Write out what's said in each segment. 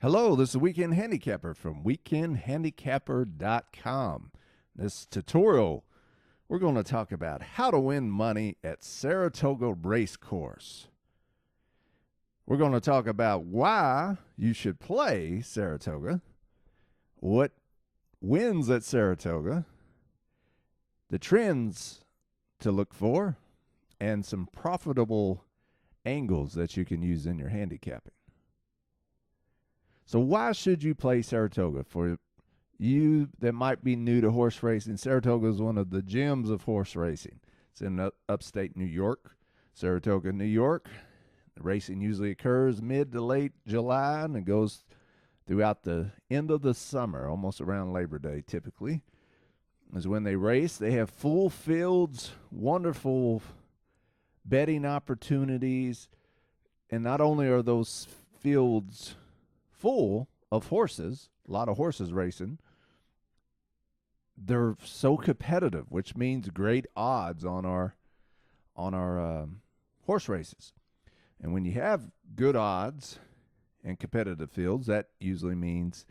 Hello, this is Weekend Handicapper from weekendhandicapper.com. This tutorial, we're going to talk about how to win money at Saratoga Racecourse. We're going to talk about why you should play Saratoga, what wins at Saratoga, the trends to look for, and some profitable angles that you can use in your handicapping. So why should you play Saratoga? For you that might be new to horse racing, Saratoga is one of the gems of horse racing. It's in upstate New York, Saratoga, New York. The racing usually occurs mid to late July, and it goes throughout the end of the summer, almost around Labor Day typically, is when they race. They have full fields, wonderful betting opportunities, and not only are those fields full of horses, a lot of horses racing, they're so competitive, which means great odds on our horse races. And when you have good odds and competitive fields, that usually means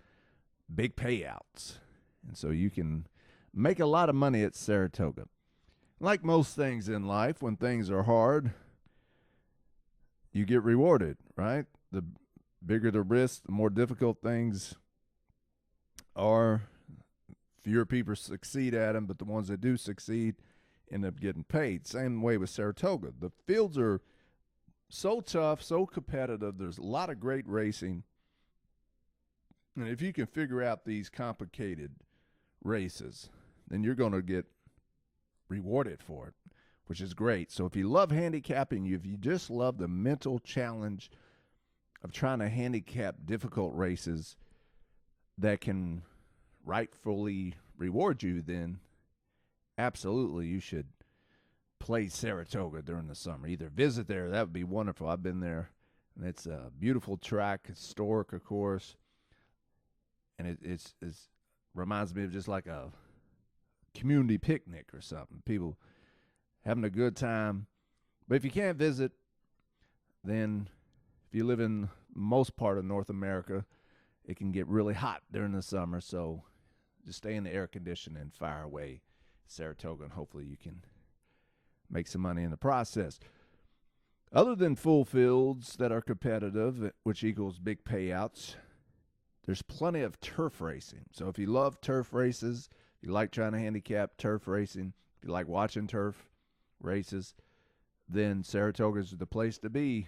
big payouts. And so you can make a lot of money at Saratoga. Like most things in life, when things are hard, you get rewarded, right? The bigger the risk, the more difficult things are. Fewer people succeed at them, but the ones that do succeed end up getting paid. Same way with Saratoga. The fields are so tough, so competitive. There's a lot of great racing. And if you can figure out these complicated races, then you're going to get rewarded for it, which is great. So if you love handicapping, if you just love the mental challenge of trying to handicap difficult races that can rightfully reward you, then absolutely you should play Saratoga during the summer. Either visit there, that would be wonderful. I've been there, and it's a beautiful track, historic, of course, and it reminds me of just like a community picnic or something. People having a good time. But if you can't visit, then if you live in most part of North America, it can get really hot during the summer. So just stay in the air conditioning and fire away Saratoga, and hopefully you can make some money in the process. Other than full fields that are competitive, which equals big payouts, there's plenty of turf racing. So if you love turf races, if you like trying to handicap turf racing, if you like watching turf races, then Saratoga is the place to be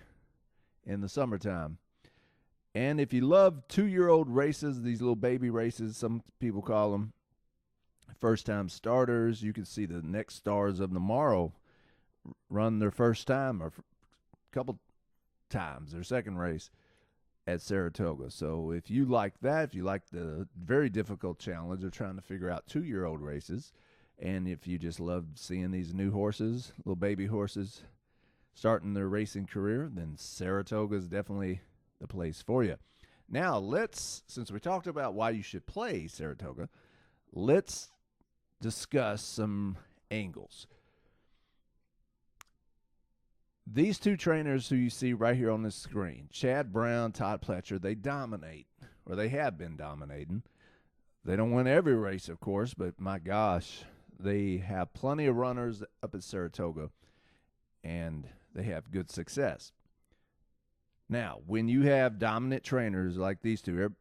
in the summertime. And if you love 2-year-old races, these little baby races, some people call them first-time starters, you can see the next stars of tomorrow run their first time or a couple times, their second race at Saratoga. So if you like that, if you like the very difficult challenge of trying to figure out 2-year-old races, and if you just love seeing these new horses, little baby horses, starting their racing career, then Saratoga is definitely the place for you. Now, since we talked about why you should play Saratoga, let's discuss some angles. These two trainers who you see right here on the screen, Chad Brown, Todd Pletcher, they dominate, or they have been dominating. They don't win every race, of course, but my gosh, they have plenty of runners up at Saratoga, and they have good success. Now, when you have dominant trainers like these two,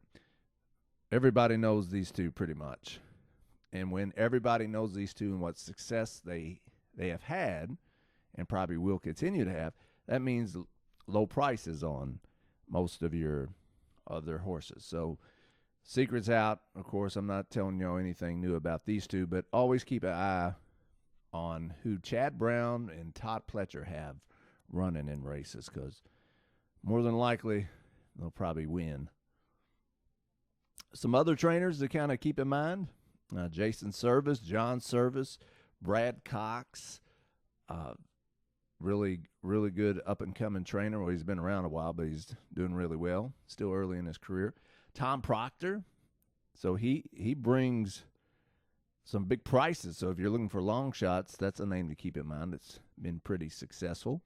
everybody knows these two pretty much. And when everybody knows these two and what success they have had and probably will continue to have, that means low prices on most of your other horses. So secrets out. Of course, I'm not telling you anything new about these two, but always keep an eye on who Chad Brown and Todd Pletcher have running in races, because more than likely they'll probably win. Some other trainers to kind of keep in mind, Jason Servis, John Servis, Brad Cox, really, really good up-and-coming trainer. Well, he's been around a while, but he's doing really well. Still early in his career. Tom Proctor. So he brings some big prices. So if you're looking for long shots, that's a name to keep in mind. It's been pretty successful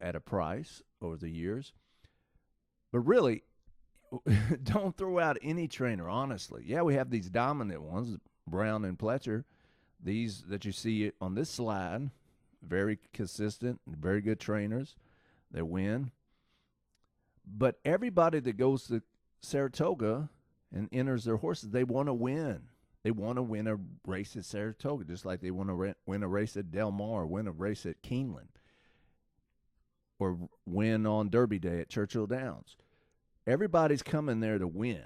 at a price over the years. But really, don't throw out any trainer, honestly. Yeah, we have these dominant ones, Brown and Pletcher. These that you see on this slide, very consistent, very good trainers. They win. But everybody that goes to Saratoga and enters their horses, they want to win. They want to win a race at Saratoga, just like they want to win a race at Del Mar, or win a race at Keeneland, or win on Derby Day at Churchill Downs. Everybody's coming there to win.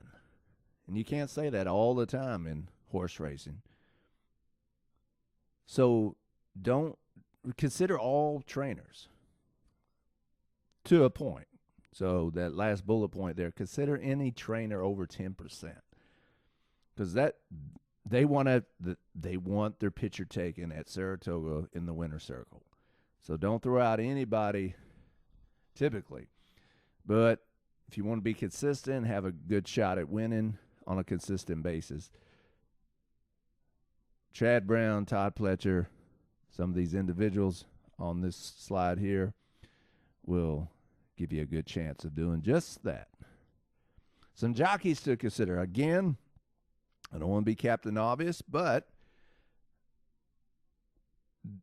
And you can't say that all the time in horse racing. So don't consider all trainers to a point. So that last bullet point there, consider any trainer over 10%. Because that they want their picture taken at Saratoga in the winner's circle. So don't throw out anybody typically. But if you want to be consistent, have a good shot at winning on a consistent basis, Chad Brown, Todd Pletcher, some of these individuals on this slide here will give you a good chance of doing just that. Some jockeys to consider. Again, I don't want to be Captain Obvious, but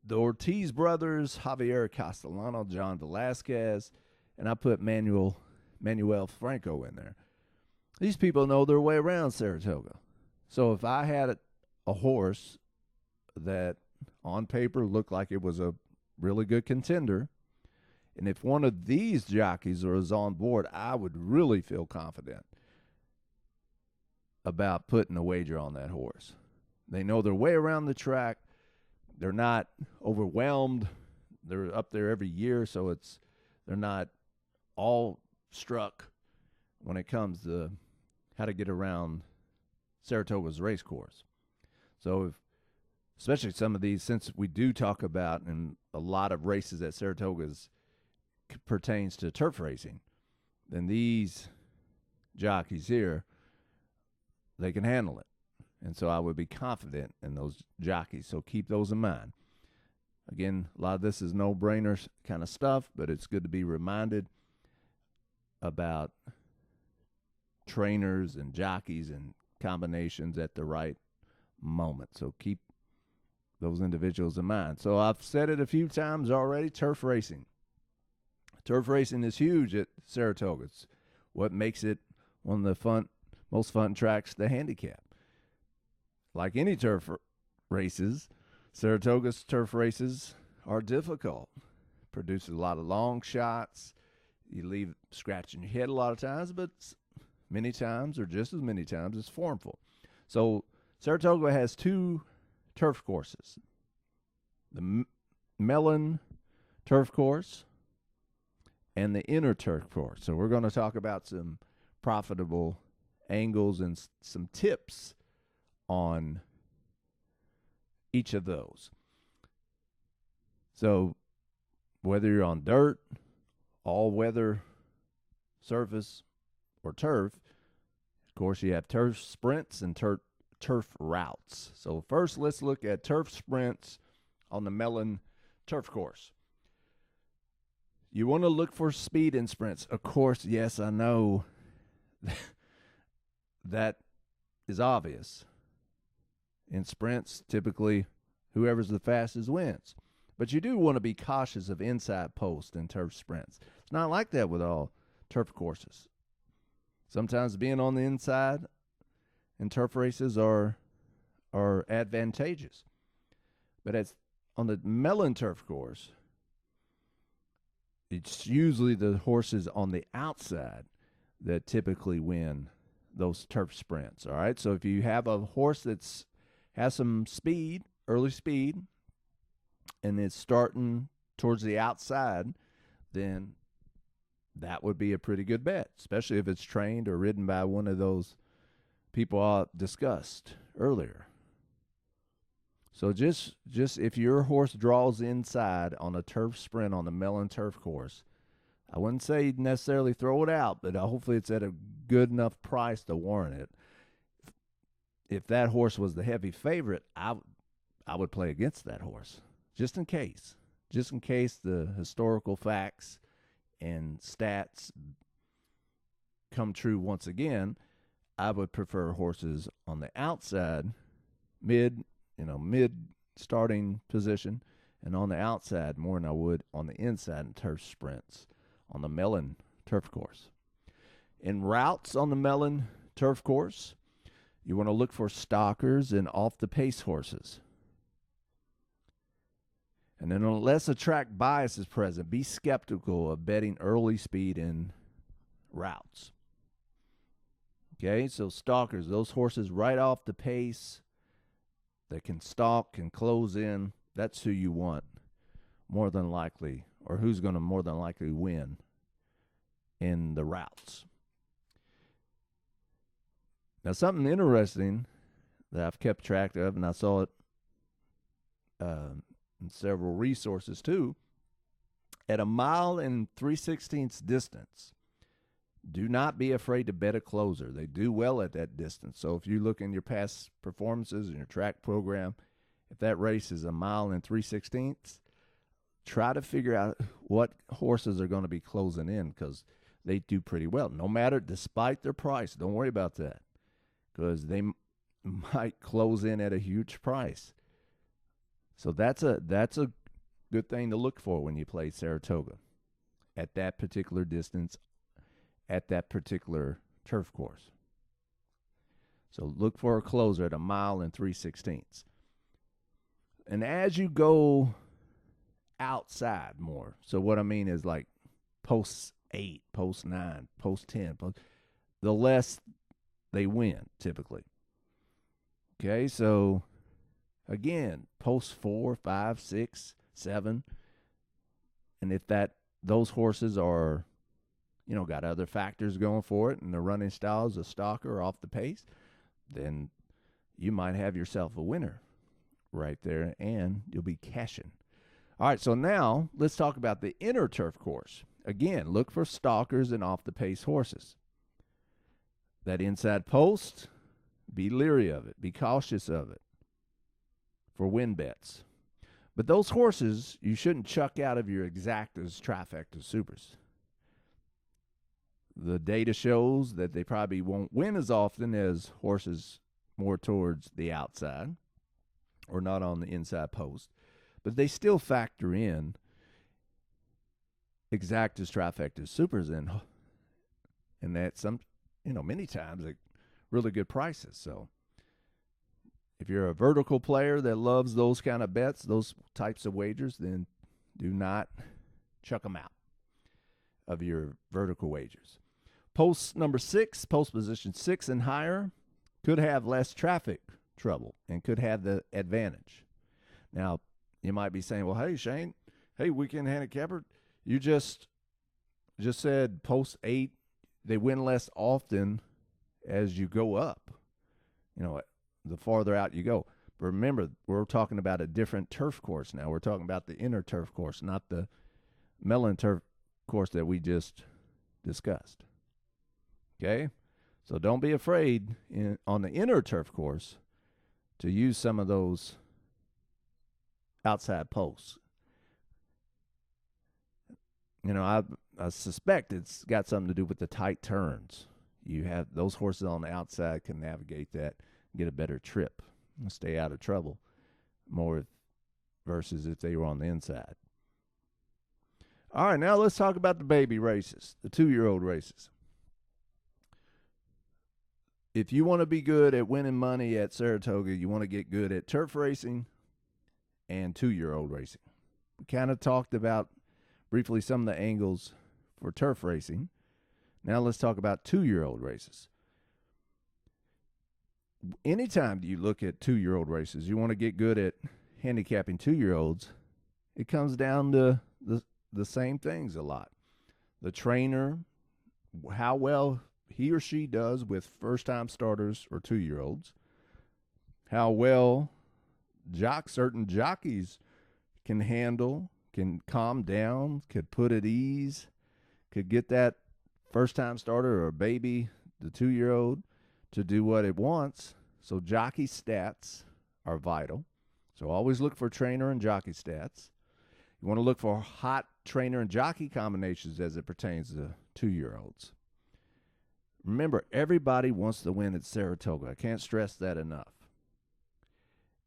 the Ortiz brothers, Javier Castellano, John Velasquez, and I put Manuel Franco in there. These people know their way around Saratoga. So if I had a horse that on paper looked like it was a really good contender, and if one of these jockeys was on board, I would really feel confident about putting a wager on that horse. They know their way around the track. They're not overwhelmed. They're up there every year, so they're not all struck when it comes to how to get around Saratoga's racecourse. So especially some of these, since we do talk about, and a lot of races at Saratoga's pertains to turf racing, then these jockeys here, they can handle it. And so I would be confident in those jockeys. So keep those in mind. Again, a lot of this is no-brainer kind of stuff, but it's good to be reminded about trainers and jockeys and combinations at the right moment. So keep those individuals in mind. So I've said it a few times already, turf racing. Turf racing is huge at Saratoga. It's what makes it one of the most fun tracks to handicap. Like any turf races, Saratoga's turf races are difficult. Produces a lot of long shots. You leave scratching your head a lot of times, but many times, or just as many times, it's formful. So Saratoga has two turf courses. The Mellon Turf Course and the Inner Turf Course. So we're going to talk about some profitable angles and some tips on each of those. So whether you're on dirt, all-weather surface, or turf, of course you have turf sprints and turf routes. So first let's look at turf sprints on the Mellon Turf Course. You want to look for speed in sprints. Of course, yes, I know that is obvious. In sprints, typically, whoever's the fastest wins. But you do want to be cautious of inside post in turf sprints. It's not like that with all turf courses. Sometimes being on the inside in turf races are advantageous. But on the Mellon Turf Course, it's usually the horses on the outside that typically win those turf sprints, all right? So if you have a horse has some speed, early speed, and it's starting towards the outside, then that would be a pretty good bet, especially if it's trained or ridden by one of those people I discussed earlier. So just if your horse draws inside on a turf sprint on the Mellon Turf Course, I wouldn't say necessarily throw it out, but hopefully it's at a good enough price to warrant it. If that horse was the heavy favorite, I would play against that horse, just in case the historical facts and stats come true once again. I would prefer horses on the outside, mid starting position, and on the outside more than I would on the inside in turf sprints on the Mellon Turf Course. In routes on the Mellon Turf Course, you want to look for stalkers and off-the-pace horses. And then unless a track bias is present, be skeptical of betting early speed in routes. Okay, so stalkers, those horses right off the pace that can stalk, can close in, that's who you want more than likely, or who's going to more than likely win in the routes. Now, something interesting that I've kept track of, and I saw it in several resources too, at 1 mile and 3/16 distance, do not be afraid to bet a closer. They do well at that distance. So if you look in your past performances in your track program, if that race is 1 mile and 3/16, try to figure out what horses are going to be closing in, because they do pretty well. No matter, despite their price, don't worry about that, because they might close in at a huge price. So that's a good thing to look for when you play Saratoga at that particular distance, at that particular turf course. So look for a closer at 1 mile and 3/16. And as you go outside more, so what I mean is like post 8, post 9, post 10, the less they win typically. Okay, so again, post 4, 5, 6, 7, and if those horses are, got other factors going for it, and the running style is a stalker off the pace, then you might have yourself a winner right there, and you'll be cashing. All right, so now let's talk about the inner turf course. Again, look for stalkers and off the pace horses. That inside post, be leery of it, be cautious of it for win bets. But those horses you shouldn't chuck out of your exactas, trifectas, supers. The data shows that they probably won't win as often as horses more towards the outside or not on the inside post, but they still factor in exactas, trifectas, supers, and that's many times at really good prices. So if you're a vertical player that loves those kind of bets, those types of wagers, then do not chuck them out of your vertical wagers. Post number 6, post position 6 and higher, could have less traffic trouble and could have the advantage. Now, you might be saying, well, hey, Shane, hey, Weekend Handicapper, you just said post 8, they win less often as you go up, the farther out you go. But remember, we're talking about a different turf course now. We're talking about the inner turf course, not the Mellon Turf Course that we just discussed. Okay? So don't be afraid on the inner turf course to use some of those outside posts. I suspect it's got something to do with the tight turns. You have those horses on the outside can navigate that, get a better trip, and stay out of trouble more versus if they were on the inside. All right, now let's talk about the baby races, the 2-year-old races. If you want to be good at winning money at Saratoga, you want to get good at turf racing and 2-year-old racing. We kind of talked about briefly some of the angles for turf racing. Now let's talk about 2-year-old races. Anytime you look at 2-year-old races, you want to get good at handicapping 2-year-olds, it comes down to the same things a lot. The trainer, how well he or she does with first-time starters or 2-year-olds, how well certain jockeys can handle, can calm down, could put at ease, could get that first-time starter or baby, the 2-year-old, to do what it wants. So jockey stats are vital. So always look for trainer and jockey stats. You want to look for hot trainer and jockey combinations as it pertains to 2-year-olds. Remember, everybody wants to win at Saratoga. I can't stress that enough.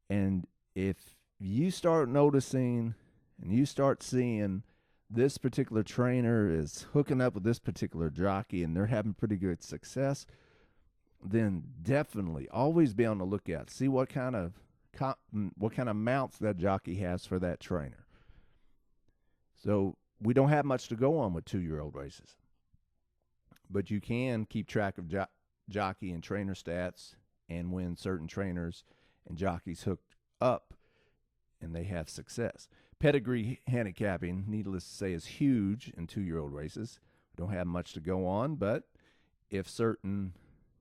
And if you start noticing and you start seeing this particular trainer is hooking up with this particular jockey and they're having pretty good success, then definitely always be on the lookout. See what kind of mounts that jockey has for that trainer. So we don't have much to go on with 2-year-old races, but you can keep track of jockey and trainer stats, and when certain trainers and jockeys hook up and they have success. Pedigree handicapping, needless to say, is huge in 2-year-old races. We don't have much to go on, but if certain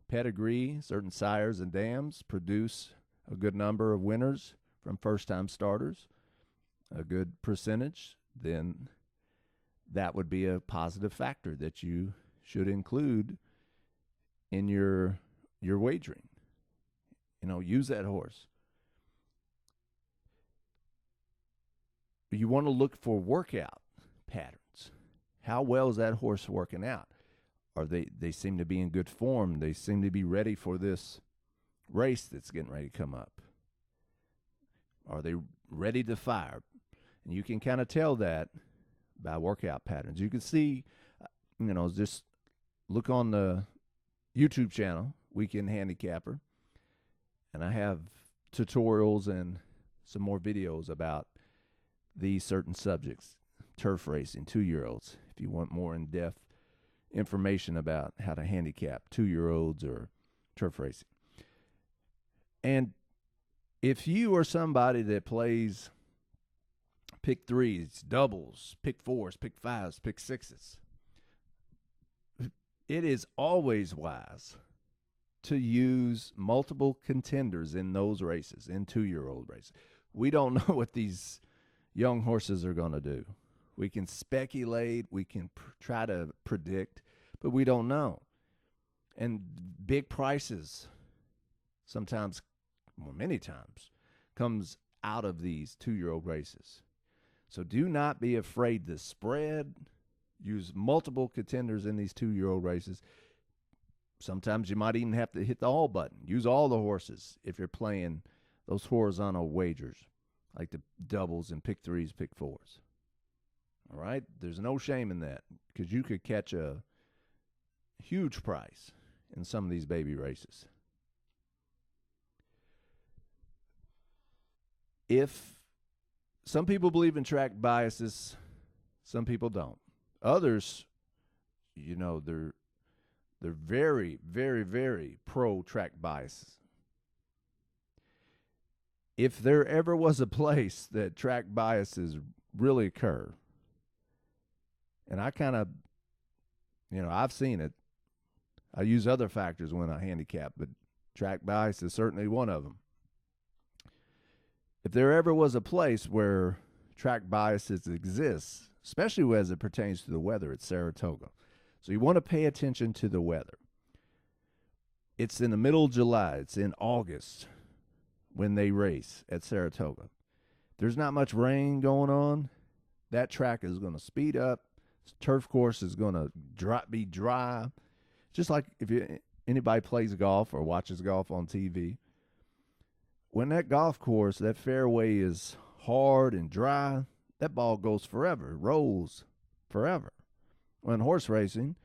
pedigree, certain sires and dams produce a good number of winners from first-time starters, a good percentage, then that would be a positive factor that you should include in your wagering. Use that horse. You want to look for workout patterns. How well is that horse working out? Or they seem to be in good form. They seem to be ready for this race that's getting ready to come up. Are they ready to fire? And you can kind of tell that by workout patterns. You can see, just look on the YouTube channel, Weekend Handicapper, and I have tutorials and some more videos about these certain subjects, turf racing, 2-year-olds, if you want more in-depth information about how to handicap 2-year-olds or turf racing. And if you are somebody that plays pick 3s, doubles, pick 4s, pick 5s, pick 6s, it is always wise to use multiple contenders in those races, in 2-year-old races. We don't know what these young horses are going to do. We can speculate, we can try to predict, but we don't know. And big prices sometimes, well, many times, comes out of these 2-year-old races. So do not be afraid to spread. Use multiple contenders in these 2-year-old races. Sometimes you might even have to hit the all button. Use all the horses if you're playing those horizontal wagers, like the doubles and pick 3s, pick 4s. All right? There's no shame in that, because you could catch a huge price in some of these baby races. If some people believe in track biases, some people don't. Others, they're very, very, very pro track biases. If there ever was a place that track biases really occur, and I kind of, I've seen it. I use other factors when I handicap, but track bias is certainly one of them. If there ever was a place where track biases exist, especially as it pertains to the weather, it's Saratoga. So you want to pay attention to the weather. It's in the middle of July. It's in August when they race at Saratoga. There's not much rain going on. That track is going to speed up. Turf course is going to be dry. Just like if anybody plays golf or watches golf on TV. When that golf course, that fairway is hard and dry, that ball goes forever. It rolls forever. When horse racing,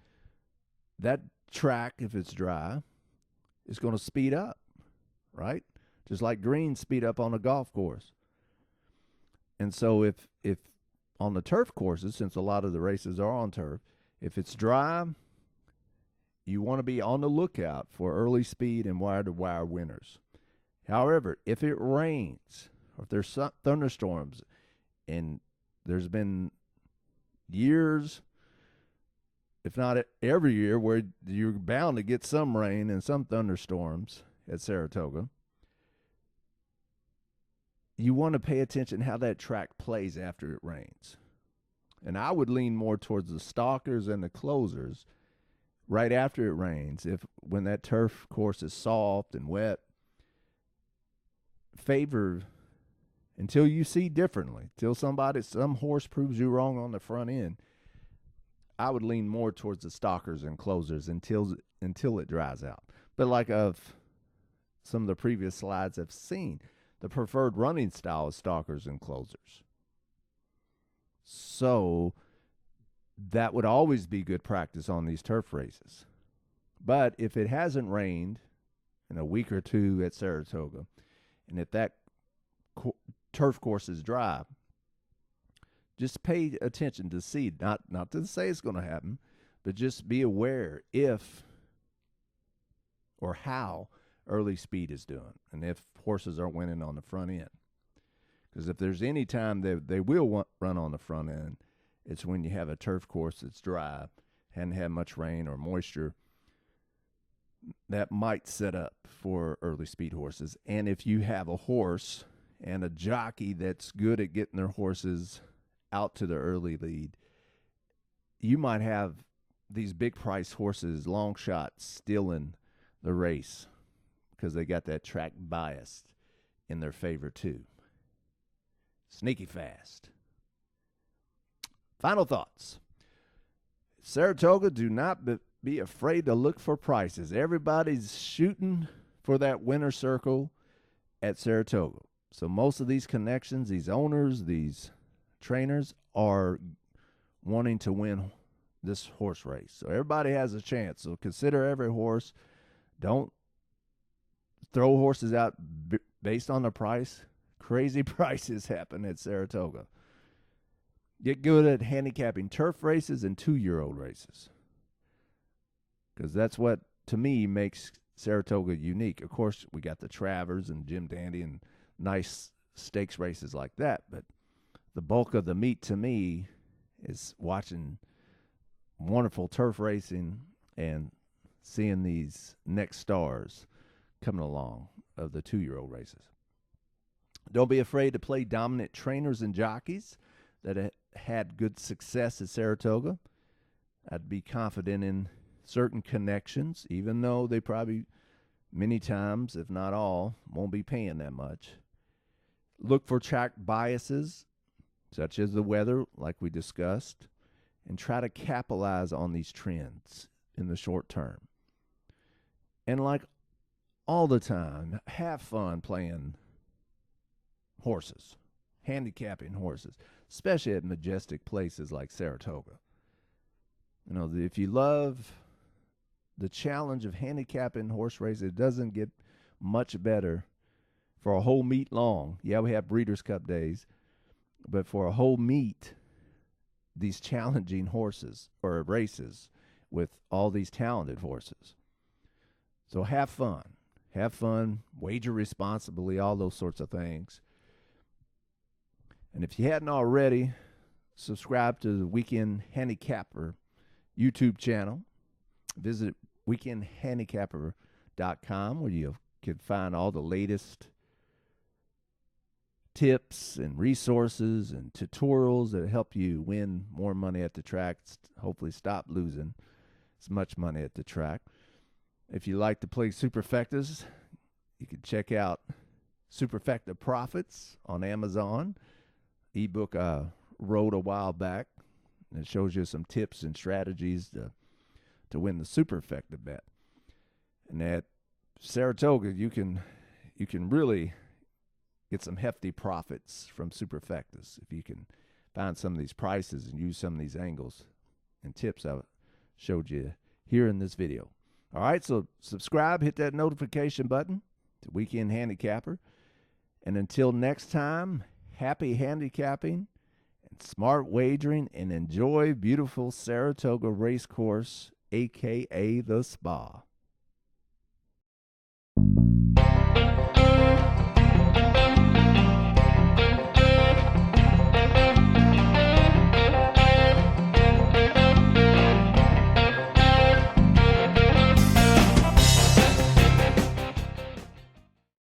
that track, if it's dry, is going to speed up, right? Just like greens speed up on a golf course. And so if on the turf courses, since a lot of the races are on turf, if it's dry, you want to be on the lookout for early speed and wire-to-wire winners. However, if it rains or if there's thunderstorms, and there's been years, if not every year, where you're bound to get some rain and some thunderstorms at Saratoga, you want to pay attention how that track plays after it rains. And I would lean more towards the stalkers and the closers right after it rains. When that turf course is soft and wet, favor until you see differently, till some horse proves you wrong on the front end. I would lean more towards the stalkers and closers until it dries out. But like of some of the previous slides I've seen, the preferred running style is stalkers and closers. So that would always be good practice on these turf races. But if it hasn't rained in a week or two at Saratoga, and if that turf course is dry, just pay attention to see, not to say it's going to happen, but just be aware if or how early speed is doing, and if horses are winning on the front end. Because if there's any time they will run on the front end, it's when you have a turf course that's dry, hadn't had much rain or moisture. That might set up for early speed horses. And if you have a horse and a jockey that's good at getting their horses out to the early lead, you might have these big price horses, long shots, stealing the race because they got that track biased in their favor too. Sneaky fast. Final thoughts. Saratoga, do not be afraid to look for prices. Everybody's shooting for that winner's circle at Saratoga. So most of these connections, these owners, these trainers are wanting to win this horse race. So everybody has a chance. So consider every horse. Don't throw horses out based on the price. Crazy prices happen at Saratoga. Get good at handicapping turf races and 2-year-old races, because that's what, to me, makes Saratoga unique. Of course, we got the Travers and Jim Dandy and nice stakes races like that, but the bulk of the meat to me is watching wonderful turf racing and seeing these next stars coming along of the 2-year-old races. Don't be afraid to play dominant trainers and jockeys that had good success at Saratoga. I'd be confident in certain connections, even though they probably many times, if not all, won't be paying that much. Look for track biases, such as the weather, like we discussed, and try to capitalize on these trends in the short term. And like all the time, have fun playing horses, handicapping horses, especially at majestic places like Saratoga. You know, if you love the challenge of handicapping horse races, it doesn't get much better for a whole meet long. Yeah, we have Breeders' Cup days, but for a whole meet, these challenging horses or races with all these talented horses. So have fun, wager responsibly, all those sorts of things. And if you hadn't already, subscribe to the Weekend Handicapper YouTube channel. Visit weekendhandicapper.com, where you can find all the latest tips and resources and tutorials that help you win more money at the track, hopefully stop losing as much money at the track. If you like to play superfectas, you can check out Superfecta Profits on Amazon. Ebook I wrote a while back, and it shows you some tips and strategies to win the superfecta bet. And at Saratoga, you can really get some hefty profits from superfectas if you can find some of these prices and use some of these angles and tips I showed you here in this video. All right, so subscribe, hit that notification button to Weekend Handicapper. And until next time, happy handicapping and smart wagering, and enjoy beautiful Saratoga Racecourse, a.k.a. the Spa.